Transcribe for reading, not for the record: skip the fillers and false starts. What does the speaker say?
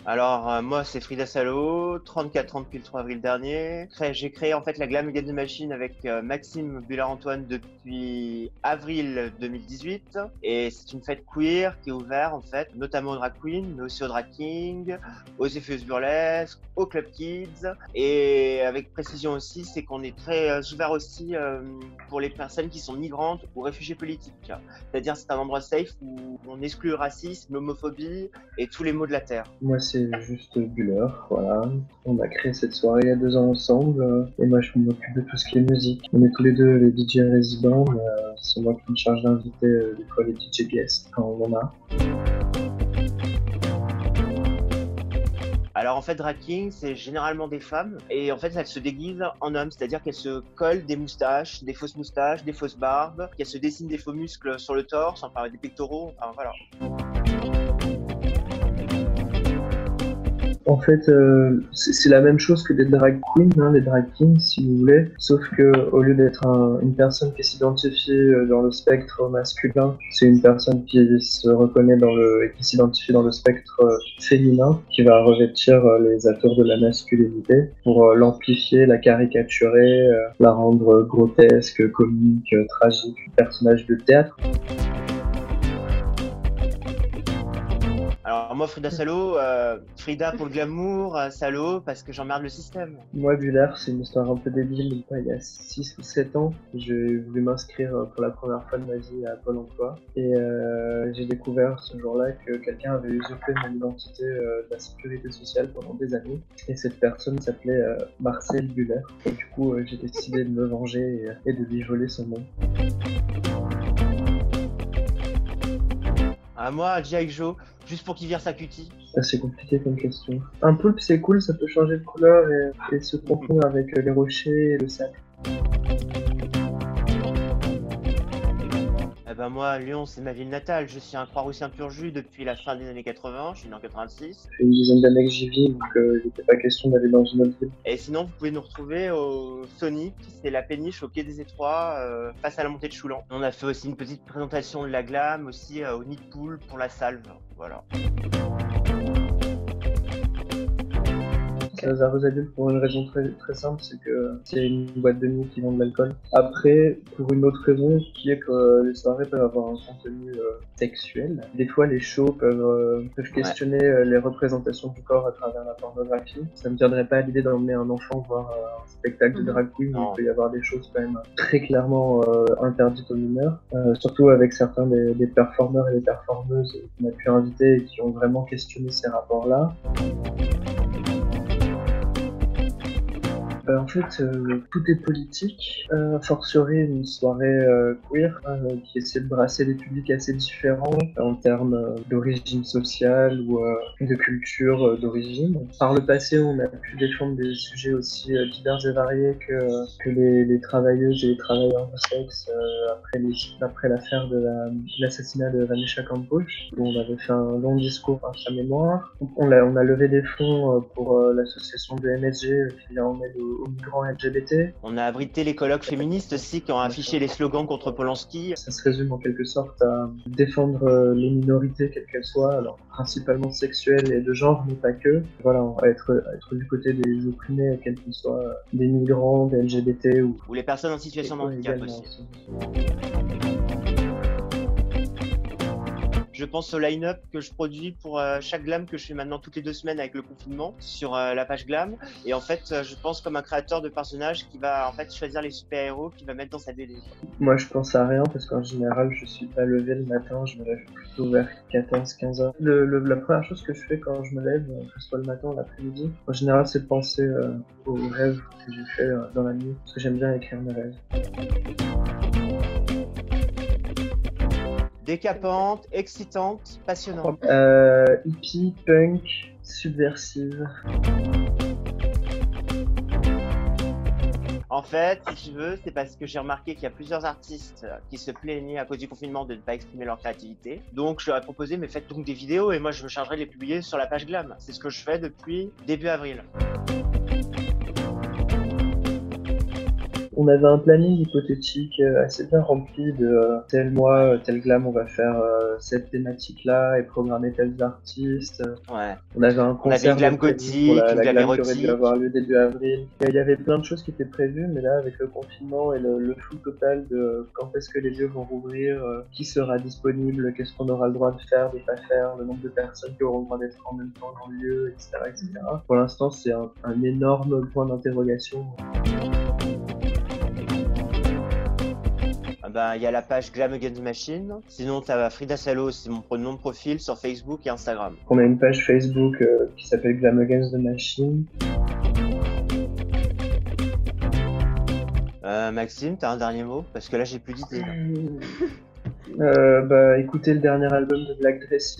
Alors, moi, c'est Frida Salo, 34 ans depuis le 3 avril dernier. J'ai créé en fait la Glam Against the Machine avec Maxime Bullard-Antoine depuis avril 2018. Et c'est une fête queer qui est ouverte en fait, notamment aux drag queens, mais aussi aux drag kings, aux effeuses burlesques, aux club kids. Et avec précision aussi, c'est qu'on est très ouvert aussi pour les personnes qui sont migrantes ou réfugiés politiques. C'est-à-dire c'est un endroit safe où on exclut le racisme, l'homophobie et tous les maux de la terre. Moi, c'est juste Buller, voilà. On a créé cette soirée il y a 2 ans ensemble, et moi, je m'occupe de tout ce qui est musique. On est tous les deux les DJ résidents, mais c'est moi qui me charge d'inviter des fois les DJ guests quand on en a. Alors en fait, drag king, c'est généralement des femmes et en fait, elles se déguisent en hommes, c'est-à-dire qu'elles se collent des moustaches, des fausses barbes, qu'elles se dessinent des faux muscles sur le torse, enfin des pectoraux, enfin voilà. En fait, c'est la même chose que des drag queens, hein, les drag kings, si vous voulez, sauf que au lieu d'être une personne qui s'identifie dans le spectre masculin, c'est une personne qui se reconnaît et qui s'identifie dans le spectre féminin, qui va revêtir les atours de la masculinité pour l'amplifier, la caricaturer, la rendre grotesque, comique, tragique, personnage de théâtre. Alors moi, Frida Salo, Frida pour le glamour, Salo parce que j'emmerde le système. Moi, Buller, c'est une histoire un peu débile. Il y a 6 ou 7 ans, j'ai voulu m'inscrire pour la première fois de ma vie à Pôle emploi. Et j'ai découvert ce jour-là que quelqu'un avait usurpé mon identité de la sécurité sociale pendant des années. Et cette personne s'appelait Marcel Buller. Et du coup, j'ai décidé de me venger et de lui voler son nom. À moi, G.I. Joe, juste pour qu'il vire sa cutie. C'est compliqué comme question. Un poulpe, c'est cool, ça peut changer de couleur et se confondre avec les rochers et le sable. Eh ben moi, Lyon, c'est ma ville natale. Je suis un Croix-Roussien pur jus depuis la fin des années 80. Je suis né en 86. Ça fait une dizaine d'années que j'y vis, donc il n'était pas question d'aller dans une autre ville. Et sinon, vous pouvez nous retrouver au Sonic, c'est la péniche au Quai des Étroits, face à la montée de Choulan. On a fait aussi une petite présentation de la glam, aussi au Nid de Poule pour la salve. Voilà. C'est réservé aux adultes pour une raison très, très simple, c'est que c'est une boîte de nuit qui vend de l'alcool. Après, pour une autre raison, qui est que les soirées peuvent avoir un contenu sexuel. Des fois, les shows peuvent questionner les représentations du corps à travers la pornographie. Ça me viendrait pas à l'idée d'emmener un enfant voir un spectacle de drag queen où il peut y avoir des choses quand même très clairement interdites aux mineurs. Surtout avec certains des performeurs et des performeuses qu'on a pu inviter et qui ont vraiment questionné ces rapports-là. En fait, tout est politique, fortiori une soirée queer qui essaie de brasser des publics assez différents en termes d'origine sociale ou de culture d'origine. Par le passé, on a pu défendre des sujets aussi divers et variés que les travailleuses et les travailleurs de sexe après l'affaire de l'assassinat de Vanessa Campos, où on avait fait un long discours à sa mémoire. On a levé des fonds pour l'association de MSG qui vient en aide aux migrants LGBT. On a abrité les colloques féministes aussi qui ont affiché les slogans contre Polanski. Ça se résume en quelque sorte à défendre les minorités quelles qu'elles soient, alors principalement sexuelles et de genre, mais pas que. Voilà, être du côté des opprimés, quels qu'ils soient, des migrants, des LGBT ou les personnes en situation de handicap aussi. Je pense au line-up que je produis pour chaque glam que je fais maintenant toutes les 2 semaines avec le confinement sur la page glam. Et en fait, je pense comme un créateur de personnages qui va en fait choisir les super-héros qu'il va mettre dans sa BD. Moi, je pense à rien parce qu'en général, je suis pas levé le matin, je me lève plutôt vers 14-15 heures. La première chose que je fais quand je me lève, que ce soit le matin ou l'après-midi, en général, c'est de penser aux rêves que j'ai fait dans la nuit, parce que j'aime bien écrire mes rêves. Décapante, excitante, passionnante. Hippie, punk, subversive. En fait, si tu veux, c'est parce que j'ai remarqué qu'il y a plusieurs artistes qui se plaignaient à cause du confinement de ne pas exprimer leur créativité. Donc, je leur ai proposé, mais faites donc des vidéos et moi, je me chargerai de les publier sur la page Glam. C'est ce que je fais depuis début avril. On avait un planning hypothétique assez bien rempli de tel mois, tel glam, on va faire cette thématique-là et programmer tels artistes. Ouais. On avait un On avait concert une glam de prévu pour gothique, une la glam glam qui aurait dû érotique. avoir lieu début avril. Et il y avait plein de choses qui étaient prévues, mais là, avec le confinement et le flou total de quand est-ce que les lieux vont rouvrir, qui sera disponible, qu'est-ce qu'on aura le droit de faire, de pas faire, le nombre de personnes qui auront le droit d'être en même temps dans le lieu, etc. etc. Pour l'instant, c'est un énorme point d'interrogation. Il y a la page Glam Against Machine. Sinon, t'as Frida Salo, c'est mon nom de profil sur Facebook et Instagram. On a une page Facebook qui s'appelle Glam Against the Machine. Maxime, t'as un dernier mot? Parce que là, j'ai plus d'idées. Écoutez le dernier album de Black Dresses.